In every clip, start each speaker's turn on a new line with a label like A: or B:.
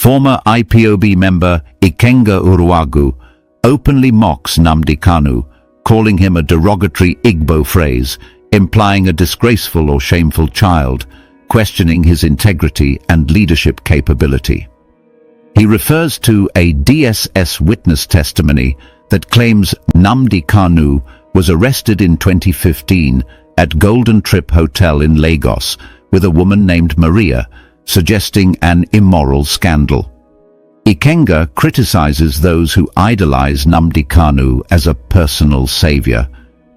A: Former IPOB member Ikenga Uruagu openly mocks Nnamdi Kanu, calling him a derogatory Igbo phrase, implying a disgraceful or shameful child, questioning his integrity and leadership capability. He refers to a DSS witness testimony that claims Nnamdi Kanu was arrested in 2015 at Golden Trip Hotel in Lagos with a woman named Maria, suggesting an immoral scandal. Ikenga criticizes those who idolize Nnamdi Kanu as a personal savior,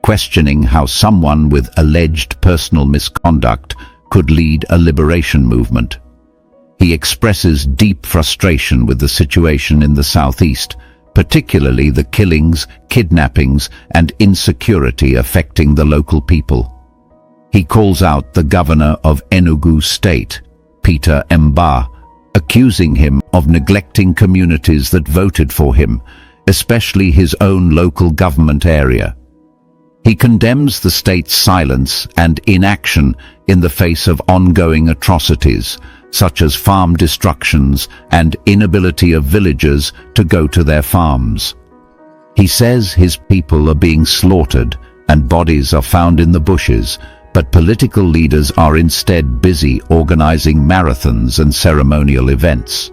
A: questioning how someone with alleged personal misconduct could lead a liberation movement. He expresses deep frustration with the situation in the southeast, particularly the killings, kidnappings, and insecurity affecting the local people. He calls out the governor of Enugu State, Peter Mba, accusing him of neglecting communities that voted for him, especially his own local government area. He condemns the state's silence and inaction in the face of ongoing atrocities, such as farm destructions and inability of villagers to go to their farms. He says his people are being slaughtered and bodies are found in the bushes, but political leaders are instead busy organizing marathons and ceremonial events.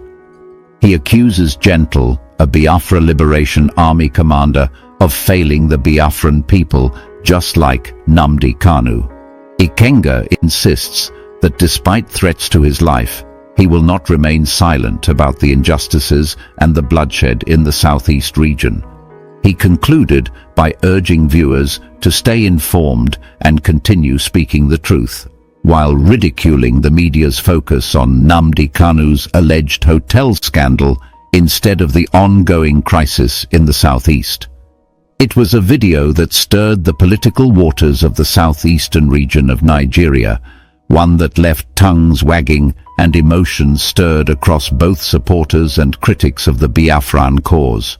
A: He accuses Gentle, a Biafra Liberation Army commander, of failing the Biafran people, just like Nnamdi Kanu. Ikenga insists that despite threats to his life, he will not remain silent about the injustices and the bloodshed in the southeast region. He concluded by urging viewers to stay informed and continue speaking the truth, while ridiculing the media's focus on Nnamdi Kanu's alleged hotel scandal instead of the ongoing crisis in the southeast. It was a video that stirred the political waters of the southeastern region of Nigeria, one that left tongues wagging and emotions stirred across both supporters and critics of the Biafran cause.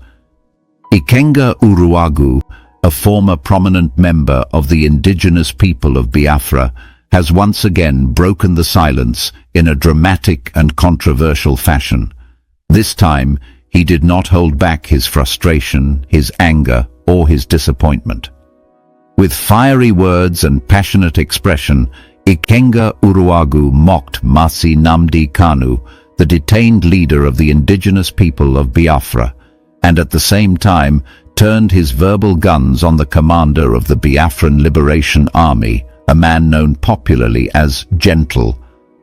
A: Ikenga Uruagu, a former prominent member of the indigenous people of Biafra, has once again broken the silence in a dramatic and controversial fashion. This time, he did not hold back his frustration, his anger, or his disappointment. With fiery words and passionate expression, Ikenga Uruagu mocked Mazi Nnamdi Kanu, the detained leader of the indigenous people of Biafra, and at the same time turned his verbal guns on the commander of the Biafran Liberation Army, a man known popularly as Gentle.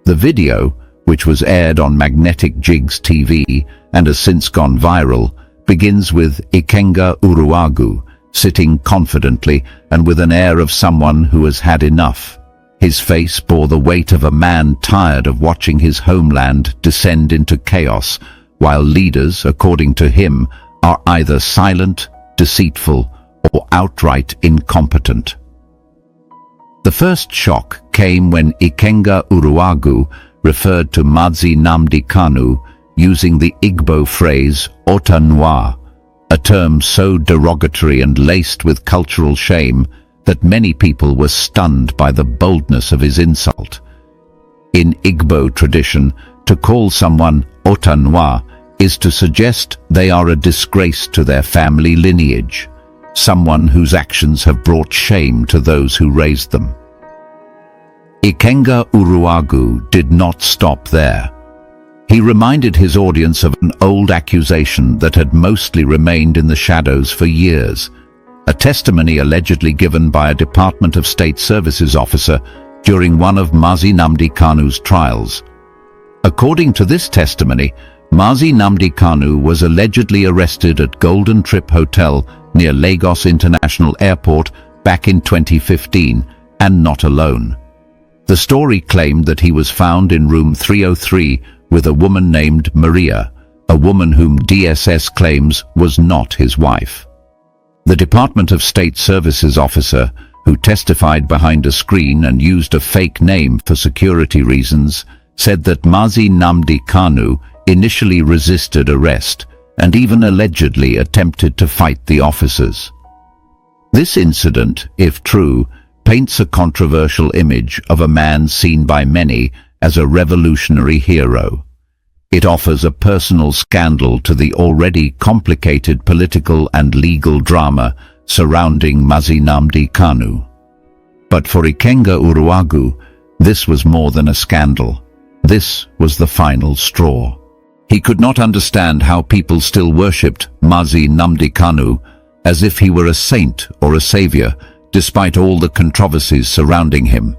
A: The video, which was aired on Magnetic Jigs TV and has since gone viral, begins with Ikenga Uruagu sitting confidently and with an air of someone who has had enough. His face bore the weight of a man tired of watching his homeland descend into chaos, while leaders, according to him, are either silent, deceitful, or outright incompetent. The first shock came when Ikenga Uruagu referred to Mazi Nnamdi Kanu using the Igbo phrase "Otanwa," a term so derogatory and laced with cultural shame that many people were stunned by the boldness of his insult. In Igbo tradition, to call someone Otanwa is to suggest they are a disgrace to their family lineage, someone whose actions have brought shame to those who raised them. Ikenga Uruagu did not stop there. He reminded his audience of an old accusation that had mostly remained in the shadows for years, a testimony allegedly given by a Department of State Services officer during one of Mazi Nnamdi Kanu's trials. According to this testimony, Mazi Nnamdi Kanu was allegedly arrested at Golden Trip Hotel near Lagos International Airport back in 2015, and not alone. The story claimed that he was found in room 303 with a woman named Maria, a woman whom DSS claims was not his wife. The Department of State Services officer, who testified behind a screen and used a fake name for security reasons, said that Mazi Nnamdi Kanu initially resisted arrest and even allegedly attempted to fight the officers. This incident, if true, paints a controversial image of a man seen by many as a revolutionary hero. It offers a personal scandal to the already complicated political and legal drama surrounding Mazi Nnamdi Kanu. But for Ikenga Uruagu, this was more than a scandal. This was the final straw. He could not understand how people still worshipped Mazi Nnamdi Kanu as if he were a saint or a savior, despite all the controversies surrounding him.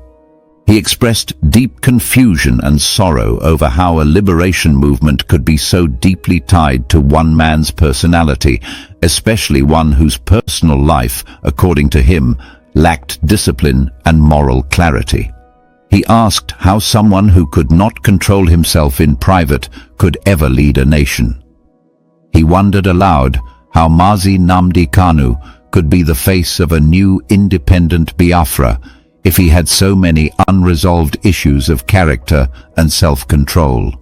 A: He expressed deep confusion and sorrow over how a liberation movement could be so deeply tied to one man's personality, especially one whose personal life, according to him, lacked discipline and moral clarity. He asked how someone who could not control himself in private could ever lead a nation. He wondered aloud how Mazi Nnamdi Kanu could be the face of a new independent Biafra if he had so many unresolved issues of character and self-control.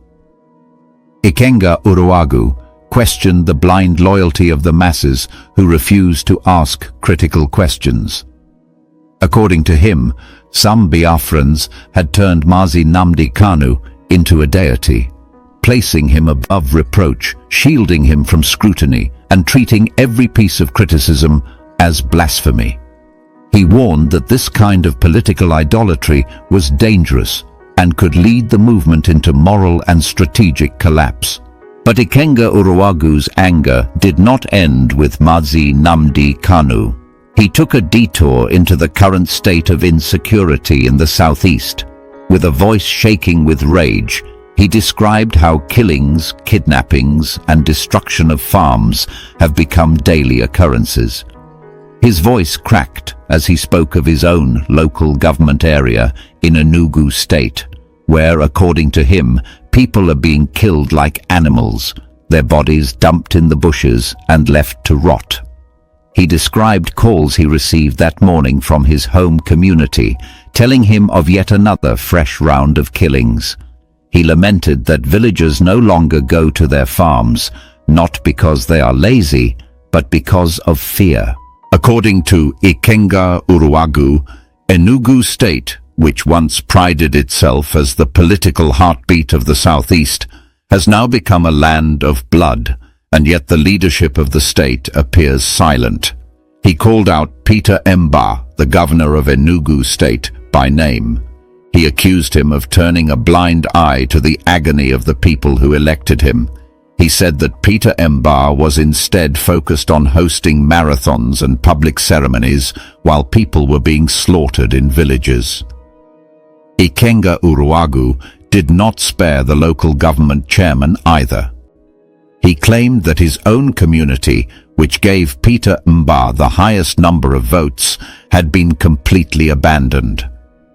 A: Ikenga Uruagu questioned the blind loyalty of the masses who refused to ask critical questions. According to him, some Biafrans had turned Mazi Nnamdi Kanu into a deity, placing him above reproach, shielding him from scrutiny, and treating every piece of criticism as blasphemy. He warned that this kind of political idolatry was dangerous and could lead the movement into moral and strategic collapse. But Ikenga Uruagu's anger did not end with Mazi Nnamdi Kanu. He took a detour into the current state of insecurity in the southeast. With a voice shaking with rage, he described how killings, kidnappings, and destruction of farms have become daily occurrences. His voice cracked as he spoke of his own local government area in Enugu state, where, according to him, people are being killed like animals, their bodies dumped in the bushes and left to rot. He described calls he received that morning from his home community, telling him of yet another fresh round of killings. He lamented that villagers no longer go to their farms, not because they are lazy, but because of fear. According to Ikenga Uruagu, Enugu State, which once prided itself as the political heartbeat of the southeast, has now become a land of blood, and yet the leadership of the state appears silent. He called out Peter Mba, the governor of Enugu State, by name. He accused him of turning a blind eye to the agony of the people who elected him. He said that Peter Mba was instead focused on hosting marathons and public ceremonies while people were being slaughtered in villages. Ikenga Uruagu did not spare the local government chairman either. He claimed that his own community, which gave Peter Mba the highest number of votes, had been completely abandoned.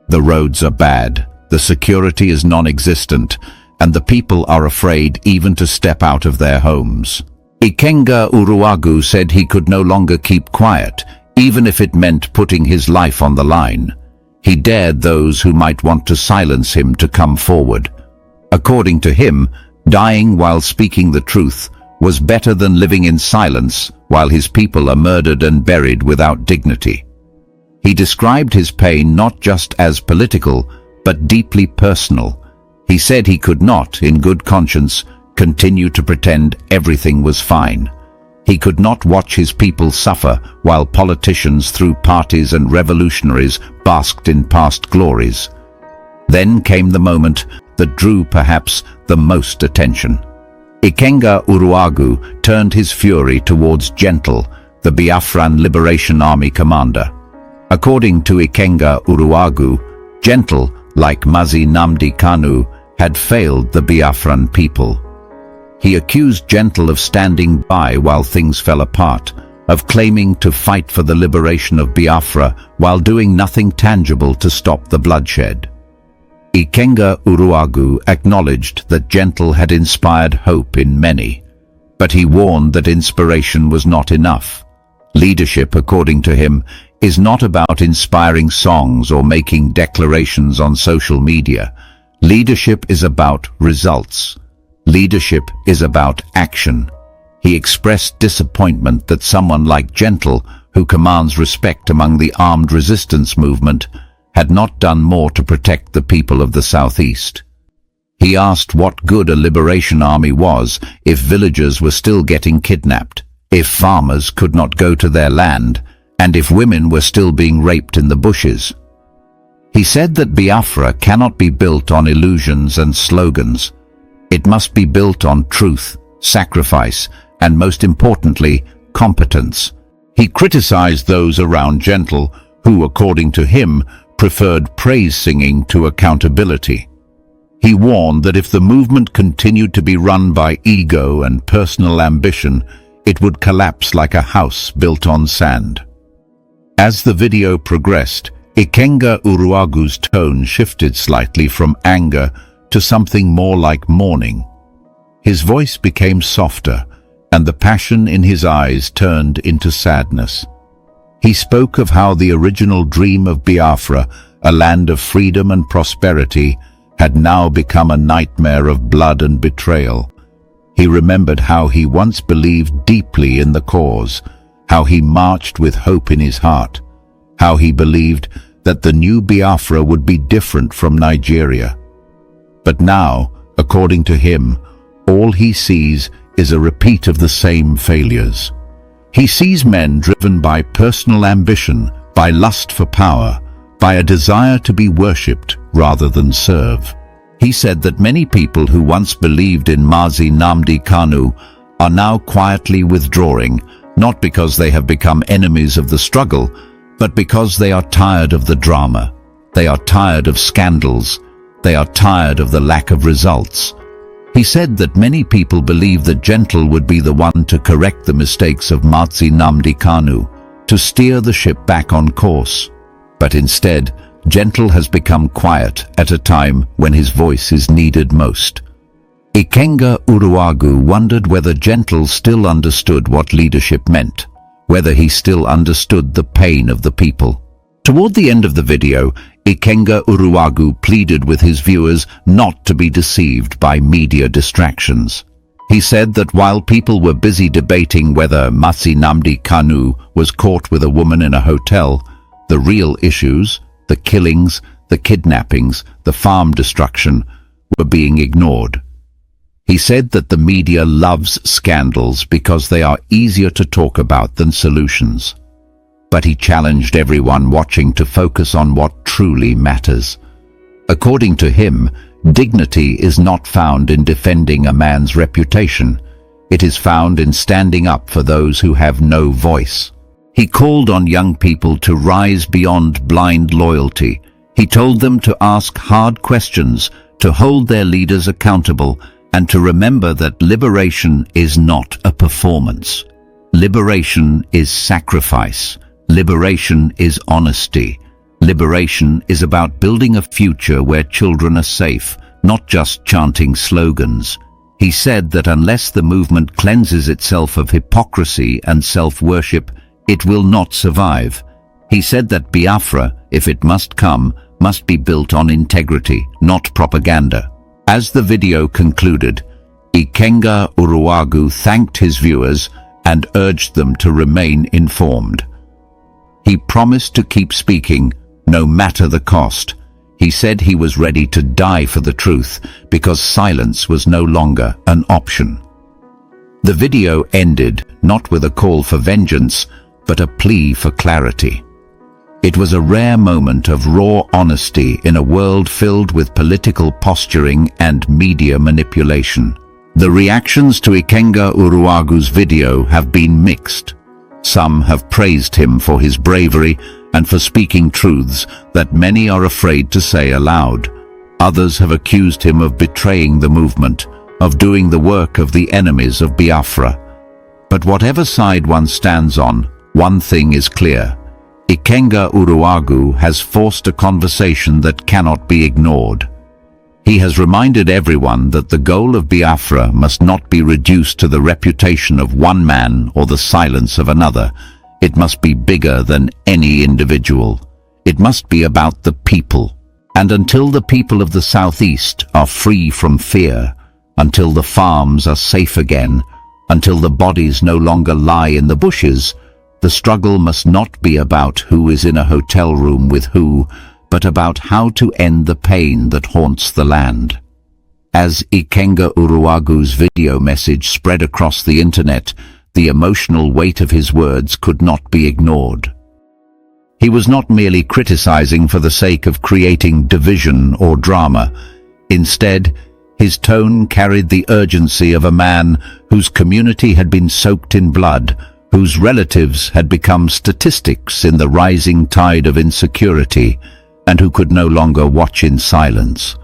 A: The roads are bad, the security is non-existent, and the people are afraid even to step out of their homes. Ikenga Uruagu said he could no longer keep quiet, even if it meant putting his life on the line. He dared those who might want to silence him to come forward. According to him, dying while speaking the truth was better than living in silence while his people are murdered and buried without dignity. He described his pain not just as political, but deeply personal. He said he could not, in good conscience, continue to pretend everything was fine. He could not watch his people suffer while politicians through parties and revolutionaries basked in past glories. Then came the moment that drew perhaps the most attention. Ikenga Uruagu turned his fury towards Gentle, the Biafran Liberation Army commander. According to Ikenga Uruagu, Gentle, like Mazi Nnamdi Kanu, had failed the Biafran people. He accused Gentle of standing by while things fell apart, of claiming to fight for the liberation of Biafra while doing nothing tangible to stop the bloodshed. Ikenga Uruagu acknowledged that Gentle had inspired hope in many, but he warned that inspiration was not enough. Leadership, according to him, is not about inspiring songs or making declarations on social media. Leadership is about results. Leadership is about action. He expressed disappointment that someone like Gentle, who commands respect among the armed resistance movement, had not done more to protect the people of the southeast. He asked what good a liberation army was if villagers were still getting kidnapped, if farmers could not go to their land, and if women were still being raped in the bushes. He said that Biafra cannot be built on illusions and slogans. It must be built on truth, sacrifice, and most importantly, competence. He criticized those around Gentle who, according to him, preferred praise singing to accountability. He warned that if the movement continued to be run by ego and personal ambition, it would collapse like a house built on sand. As the video progressed, Ikenga Uruagu's tone shifted slightly from anger to something more like mourning. His voice became softer, and the passion in his eyes turned into sadness. He spoke of how the original dream of Biafra, a land of freedom and prosperity, had now become a nightmare of blood and betrayal. He remembered how he once believed deeply in the cause, how he marched with hope in his heart, how he believed that the new Biafra would be different from Nigeria. But now, according to him, all he sees is a repeat of the same failures. He sees men driven by personal ambition, by lust for power, by a desire to be worshipped rather than serve. He said that many people who once believed in Mazi Nnamdi Kanu are now quietly withdrawing, not because they have become enemies of the struggle, but because they are tired of the drama. They are tired of scandals. They are tired of the lack of results. He said that many people believe that Gentle would be the one to correct the mistakes of Mazi Nnamdi Kanu, to steer the ship back on course. But instead, Gentle has become quiet at a time when his voice is needed most. Ikenga Uruagu wondered whether Gentle still understood what leadership meant, whether he still understood the pain of the people. Toward the end of the video, Ikenga Uruagu pleaded with his viewers not to be deceived by media distractions. He said that while people were busy debating whether Mazi Nnamdi Kanu was caught with a woman in a hotel, the real issues, the killings, the kidnappings, the farm destruction, were being ignored. He said that the media loves scandals because they are easier to talk about than solutions. But he challenged everyone watching to focus on what truly matters. According to him, dignity is not found in defending a man's reputation. It is found in standing up for those who have no voice. He called on young people to rise beyond blind loyalty. He told them to ask hard questions, to hold their leaders accountable, and to remember that liberation is not a performance. Liberation is sacrifice. Liberation is honesty. Liberation is about building a future where children are safe, not just chanting slogans. He said that unless the movement cleanses itself of hypocrisy and self-worship, it will not survive. He said that Biafra, if it must come, must be built on integrity, not propaganda. As the video concluded, Ikenga Uruagu thanked his viewers and urged them to remain informed. He promised to keep speaking, no matter the cost. He said he was ready to die for the truth because silence was no longer an option. The video ended not with a call for vengeance, but a plea for clarity. It was a rare moment of raw honesty in a world filled with political posturing and media manipulation. The reactions to Ikenga Uruagu's video have been mixed. Some have praised him for his bravery and for speaking truths that many are afraid to say aloud. Others have accused him of betraying the movement, of doing the work of the enemies of Biafra. But whatever side one stands on, one thing is clear. Ikenga Uruagu has forced a conversation that cannot be ignored. He has reminded everyone that the goal of Biafra must not be reduced to the reputation of one man or the silence of another. It must be bigger than any individual. It must be about the people. And until the people of the Southeast are free from fear, until the farms are safe again, until the bodies no longer lie in the bushes, the struggle must not be about who is in a hotel room with who, but about how to end the pain that haunts the land. As Ikenga Uruagu's video message spread across the internet, the emotional weight of his words could not be ignored. He was not merely criticizing for the sake of creating division or drama. Instead, his tone carried the urgency of a man whose community had been soaked in blood, whose relatives had become statistics in the rising tide of insecurity, and who could no longer watch in silence.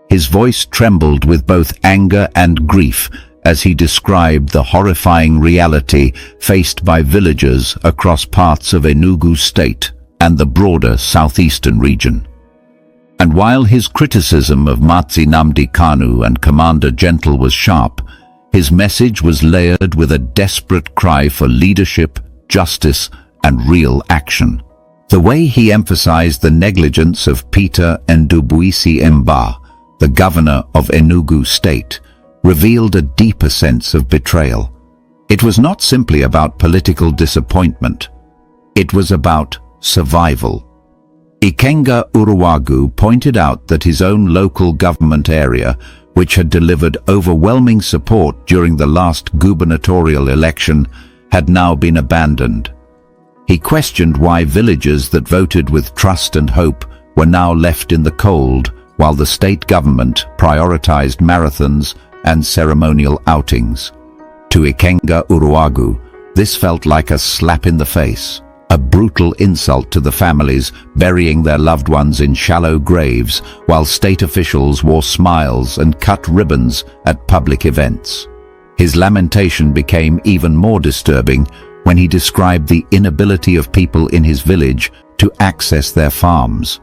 A: His voice trembled with both anger and grief as he described the horrifying reality faced by villagers across parts of Enugu state and the broader southeastern region. And while his criticism of Mazi Nnamdi Kanu and Commander Gentle was sharp, his message was layered with a desperate cry for leadership, justice, and real action. The way he emphasized the negligence of Peter Ndubuisi Mba, the governor of Enugu state, revealed a deeper sense of betrayal. It was not simply about political disappointment. It was about survival. Ikenga Uruagu pointed out that his own local government area, which had delivered overwhelming support during the last gubernatorial election, had now been abandoned. He questioned why villagers that voted with trust and hope were now left in the cold, while the state government prioritized marathons and ceremonial outings. To Ikenga Uruagu, this felt like a slap in the face, a brutal insult to the families burying their loved ones in shallow graves while state officials wore smiles and cut ribbons at public events. His lamentation became even more disturbing when he described the inability of people in his village to access their farms.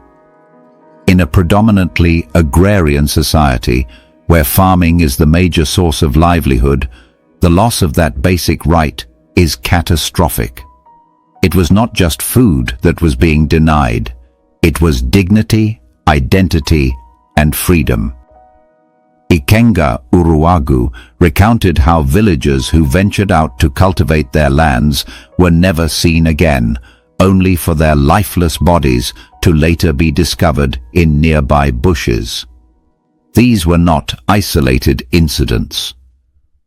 A: In a predominantly agrarian society, where farming is the major source of livelihood, the loss of that basic right is catastrophic. It was not just food that was being denied. It was dignity, identity, and freedom. Ikenga Uruagu recounted how villagers who ventured out to cultivate their lands were never seen again, only for their lifeless bodies to later be discovered in nearby bushes. These were not isolated incidents.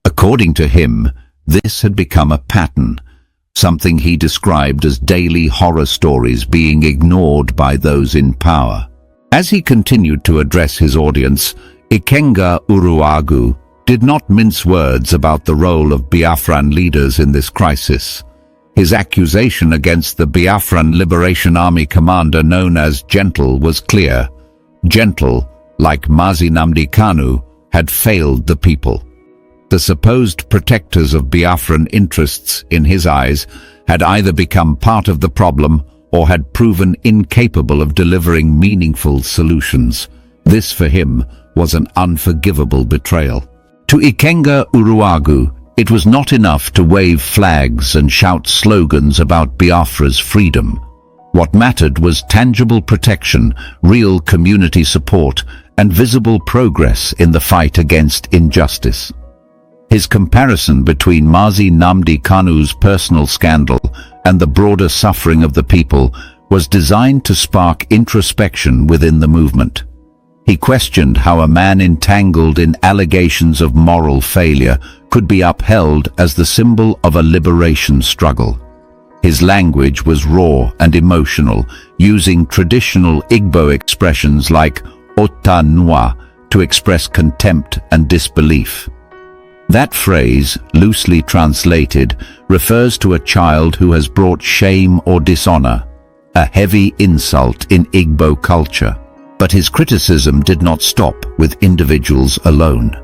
A: According to him, this had become a pattern, something he described as daily horror stories being ignored by those in power. As he continued to address his audience, Ikenga Uruagu did not mince words about the role of Biafran leaders in this crisis. His accusation against the Biafran Liberation Army commander known as Gentle was clear. Gentle, like Mazi Nnamdi Kanu, had failed the people. The supposed protectors of Biafran interests, in his eyes, had either become part of the problem or had proven incapable of delivering meaningful solutions. This, for him, was an unforgivable betrayal. To Ikenga Uruagu, it was not enough to wave flags and shout slogans about Biafra's freedom. What mattered was tangible protection, real community support, and visible progress in the fight against injustice. His comparison between Mazi Nnamdi Kanu's personal scandal and the broader suffering of the people was designed to spark introspection within the movement. He questioned how a man entangled in allegations of moral failure could be upheld as the symbol of a liberation struggle. His language was raw and emotional, using traditional Igbo expressions like "ota nwa" to express contempt and disbelief. That phrase, loosely translated, refers to a child who has brought shame or dishonor, a heavy insult in Igbo culture. But his criticism did not stop with individuals alone.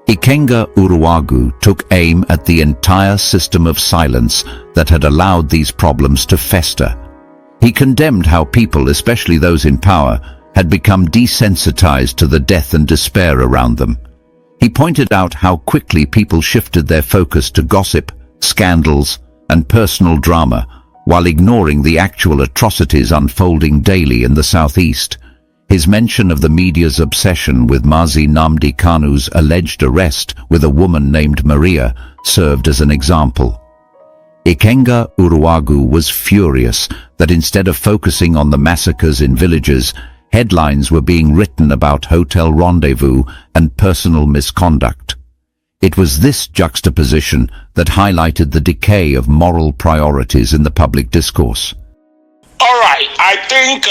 A: Ikenga Uruagu took aim at the entire system of silence that had allowed these problems to fester. He condemned how people, especially those in power, had become desensitized to the death and despair around them. He pointed out how quickly people shifted their focus to gossip, scandals, and personal drama, while ignoring the actual atrocities unfolding daily in the southeast. His mention of the media's obsession with Mazi Nnamdi Kanu's alleged arrest with a woman named Maria served as an example. Ikenga Uruagu was furious that instead of focusing on the massacres in villages, headlines were being written about hotel rendezvous and personal misconduct. It was this juxtaposition that highlighted the decay of moral priorities in the public discourse.
B: All right, I think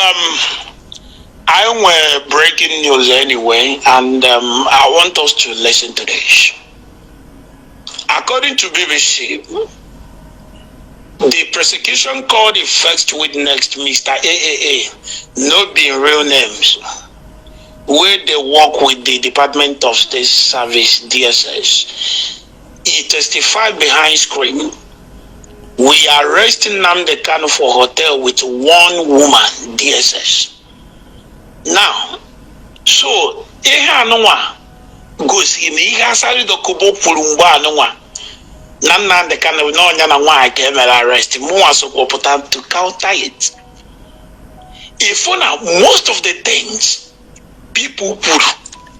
B: I were breaking news anyway, and I want us to listen to this. According to BBC, the prosecution called the first witness, Mr. AAA, not being real names, where they work with the Department of State Service, DSS. He testified behind screen. We are arresting Nnamdi Kanu for hotel with one woman, DSS. Now, so, Ehanwa goes in Ihasari the Kubo Pulumba Noa. Nnamdi Kanu no nyana why came arrest more support to counter it. If now most of the things people put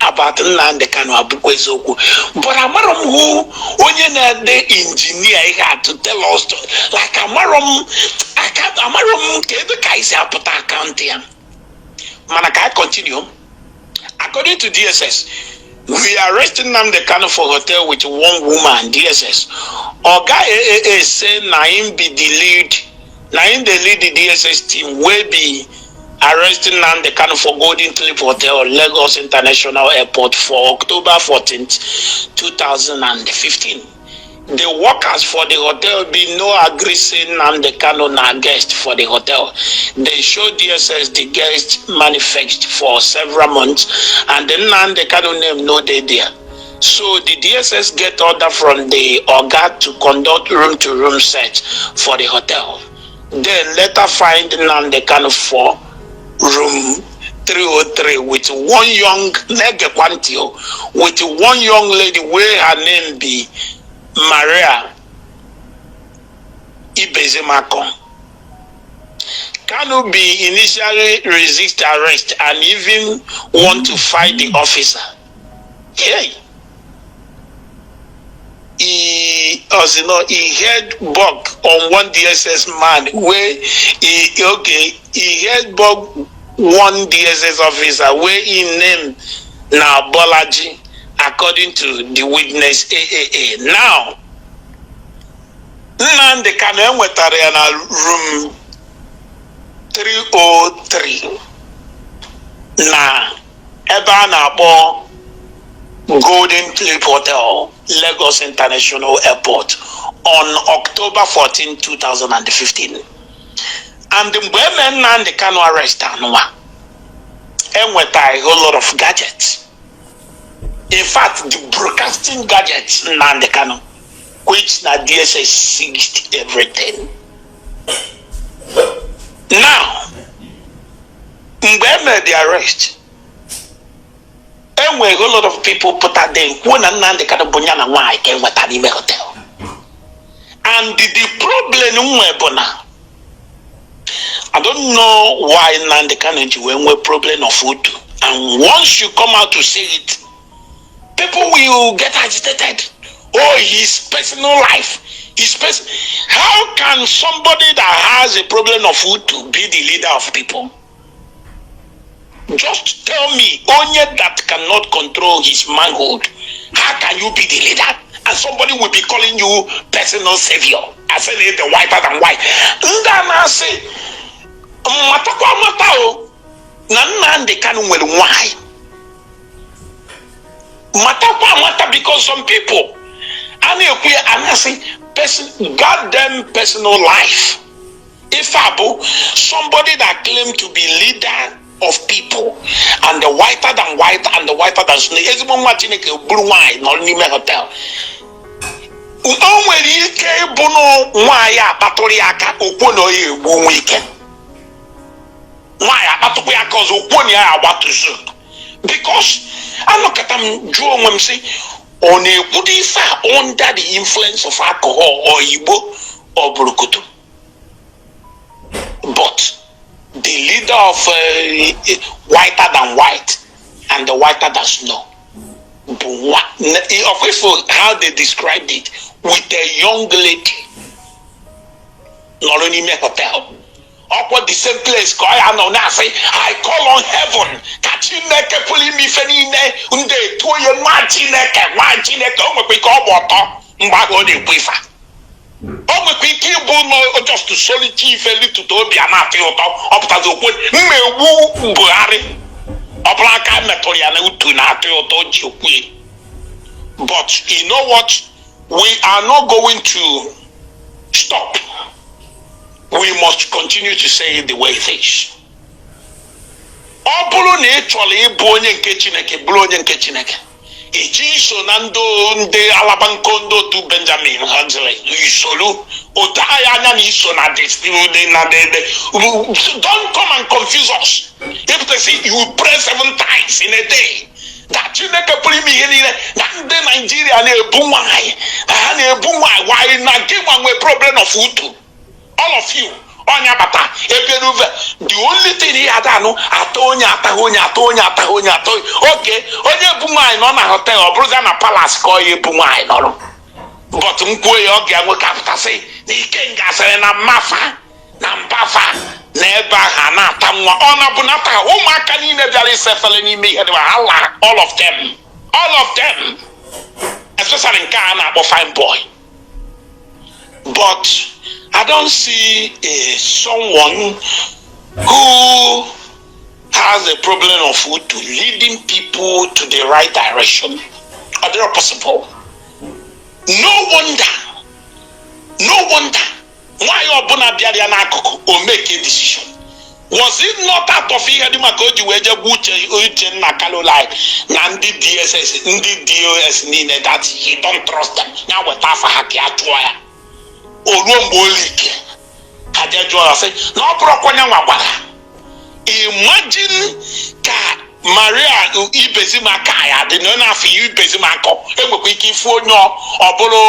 B: about Nnamdi Kanu Abukwezoku, but Amaram who onye the engineer he had to tell us like Amaram the guys put account here. Manaka continue. According to DSS, we are arresting Nnamdi Kanu for hotel with one woman, DSS. Oga AAA say Naim be the lead. Naim the lead the DSS team will be arresting Nnamdi Kanu for Golden Cliff Hotel, Lagos International Airport for October 14th, 2015. The workers for the hotel be no agree saying Nnamdi Kanu na guest for the hotel. They show DSS the guest manifest for several months, and then Nnamdi Kanu name no day there. So the DSS get order from the Oga to conduct room-to-room search for the hotel. Then later find Nnamdi Kanu for room 303 with one young with one young lady where her name be Maria Ibezemako. Kanu be initially resist arrest and even want to fight the officer. Yeah. He heard bug on one DSS man where he heard bug one DSS officer where he named now Bolaji according to the witness AAA. Now Nnamdi Kanu wetara na room 303 na ebe a na-akpọ Golden Cliff Hotel, Lagos International Airport on October 14, 2015. And the women Nnamdi Kanu arrest anwa enweta a whole lot of gadgets. In fact, the broadcasting gadgets Nnamdi Kanu, which na DSS seized everything. Now, when the arrest, and a whole lot of people put out there, when Nnamdi Kanu bunyana why came with an email hotel. And the problem I don't know why Nnamdi Kanu went problem of food. And once you come out to say it, people will get agitated. Oh, his personal life. How can somebody that has a problem of food to be the leader of people? Just tell me, only that cannot control his manhood. How can you be the leader? And somebody will be calling you personal savior. I said it the whiter than white. Ndana say, matakwa matao. Nnamdi Kanu will why? Matter because some people and say goddamn personal life. If somebody that claim to be leader of people and the whiter than white and the whiter than snow, blue wine or Nime Hotel. Because I look at them, Joe, when say, on a Buddhista under the influence of alcohol or Igbo or Burukutu. But the leader of whiter than white and the whiter than snow. Of how they described it with a young lady, not only Hotel. Upon the same place, I call on heaven. Kachineke puli mi fenine unde toye machineke omepiko water mbago de kwifa. Omepiki no just to solitude feli to be amati oto opta zo kwen mewu Buhari. Oblaka metoriana utu na oto jokwe. But you know what? We are not going to stop. We must continue to say it the way it is. Ọ bụrụ na ị chọrọ ịbụ onye nke Chineke bụrụ onye nke Chineke. Iji so na ndị alabanko ndị otu Benjamin Hansley isolu otu anya na iso na don't come and confuse us. If they say you pray 7 times in a day, that Chineke pụrụ ime ihe niile na ndị Nigeria na-ebu nwanyị ha na-ebu nwanyị why na gị nwe problem of utu. All of you, Onyabata, Eberuve, the only thing he had done, Atonya. Okay, Onye Bumai, non a hotel or Brother Palace, call you Bumai, no. But Mkwe, okay, I will capta say, Ikenga Mafa, Nambafa, Neba, Hanata, Ona Bunata, Oma Canine, Valley Cephalini, all of them, especially in Ghana, a fine boy. But I don't see someone who has a problem of food to leading people to the right direction. Are they possible? No wonder why Obuna Biadianako will make a decision. Was it not out of here the Makoji Weja Buche Nakalolai, Nandi DSS, Ndi DOS Nina that he don't trust them? Now with Tafa Hakia. Imagine Maria Ibezima Kaya, the nona for you Bezimanko, Ebuki Fonyo, Obolo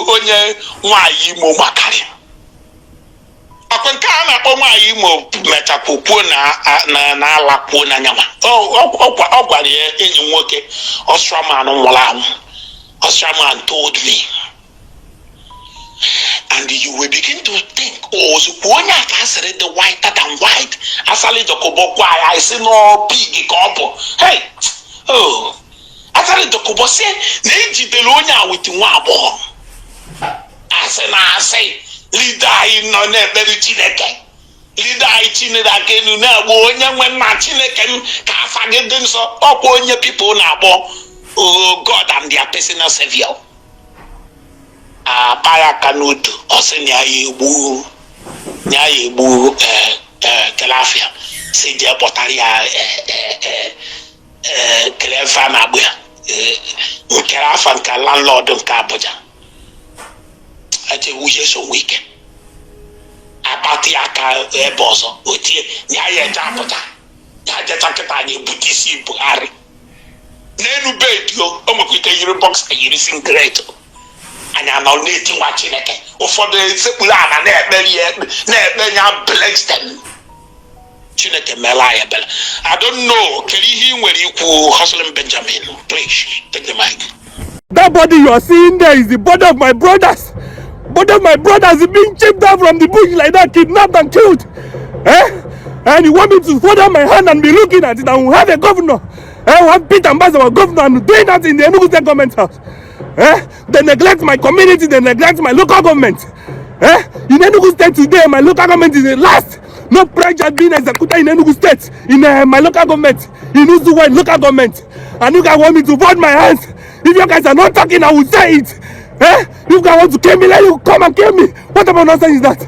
B: Onye Waimo Makari. Akonkana Omaimo Metapupuna na Lapuna Yama. Ogwari in Woke, Ostraman Molam. Ostraman told me. And you will begin to think, oh, so the whiter than white. Asali Dokobo, I say no big couple. Hey, oh, Asali Dokobo say, Neji Belonia with Wabo. I say, Lida in no very chineke. Lida I chineke, you know, when my chineke, Kafagin, so, all your people now, oh, God, I'm their personal savior. Paya Kanutu, Osenya Yabu, Calafia, Sidia Botaria, Clefa Mabuya, Calafan, landlord of Kaboja. I tell you, so weak. Apatiaka, Bozo, Uti, Yaya Japota, Yajatakatani, Butisi, Buhari. Nenu bed you, Omokwita Eurobox, and you listen great. And I'm not letting watching it. Or for the Sepulana, bless them. I don't know. Can you hear where you hustling Benjamin? Please take the mic.
C: That body you are seeing there is the body of my brothers. Body of my brothers is being chipped out from the bush like that, kidnapped and killed. And you want me to hold out my hand and be looking at it and we'll have a governor. We'll have Peter Ambassador governor and doing that in the Enugu State government house. They neglect my community, they neglect my local government. In Enugu State today, my local government is the last. No project being executed in Enugu State, in my local government, in Uzuwa local government. And you guys want me to fold my hands. If you guys are not talking, I will say it. If you guys want to kill me, let you come and kill me. What about nonsense is that?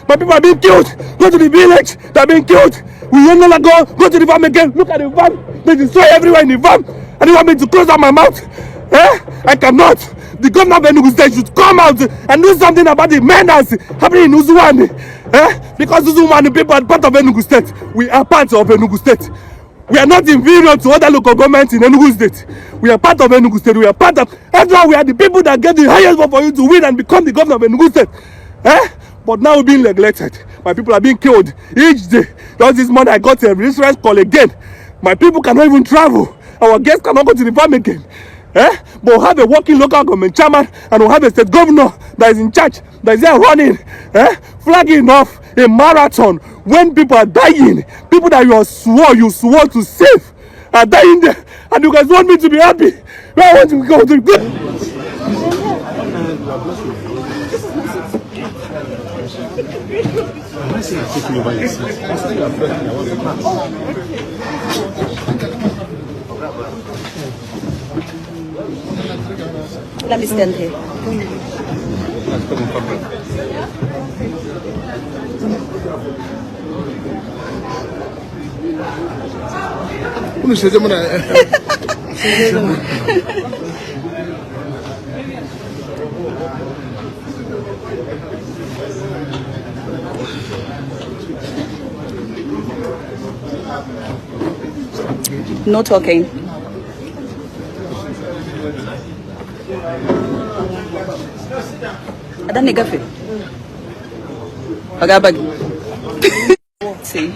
C: My people are being killed. Go to the village, they're being killed. We no longer go to the farm again. Look at the farm. They destroy everywhere in the farm. And you want me to close up my mouth? I cannot. The governor of Enugu State should come out and do something about the menace happening in Uzuwani. Because Uzuwani people are part of Enugu State. We are part of Enugu State. We are not inferior to other local governments in Enugu State. We are part of Enugu State. We are part of. Everyone, we are the people that get the highest vote for you to win and become the governor of Enugu State. But now we're being neglected. My people are being killed each day. Just this morning I got a reference call again. My people cannot even travel. Our guests cannot go to the farm again. But we'll have a working local government chairman, and we'll have a state governor that is in charge, that is there running, flagging off a marathon when people are dying, people that you swore to save are dying there, and you guys want me to be happy. I want to go to good.
D: Let me stand here. No talking. Ada negafe. Agabag. See.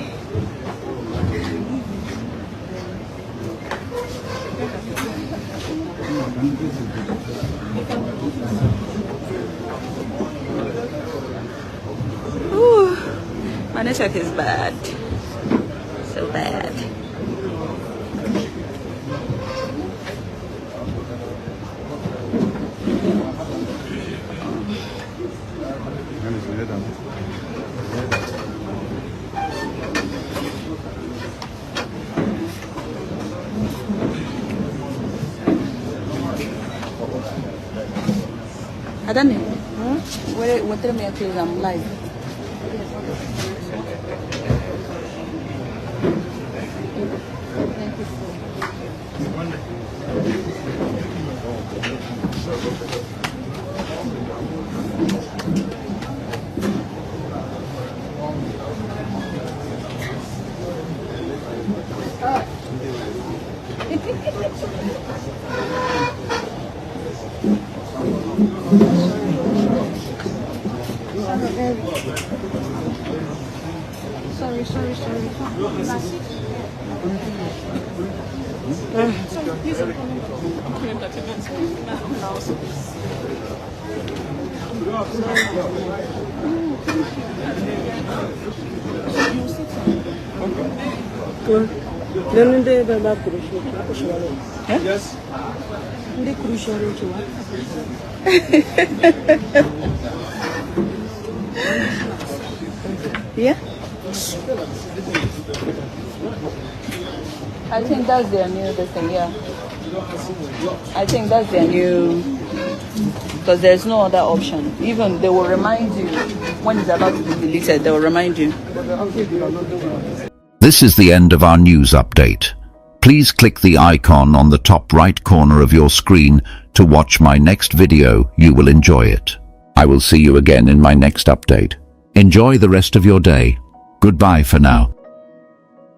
D: Ooh, my network is bad. So bad. Adani, what did I tell you? I'm live. Sorry.
C: Yes.
D: Yeah? I think that's their new thing, yeah. I think that's their new, because there's no other option. Even they will remind you when it's about to be deleted, they will remind you.
A: This is the end of our news update. Please click the icon on the top right corner of your screen to watch my next video. You will enjoy it. I will see you again in my next update. Enjoy the rest of your day. Goodbye for now.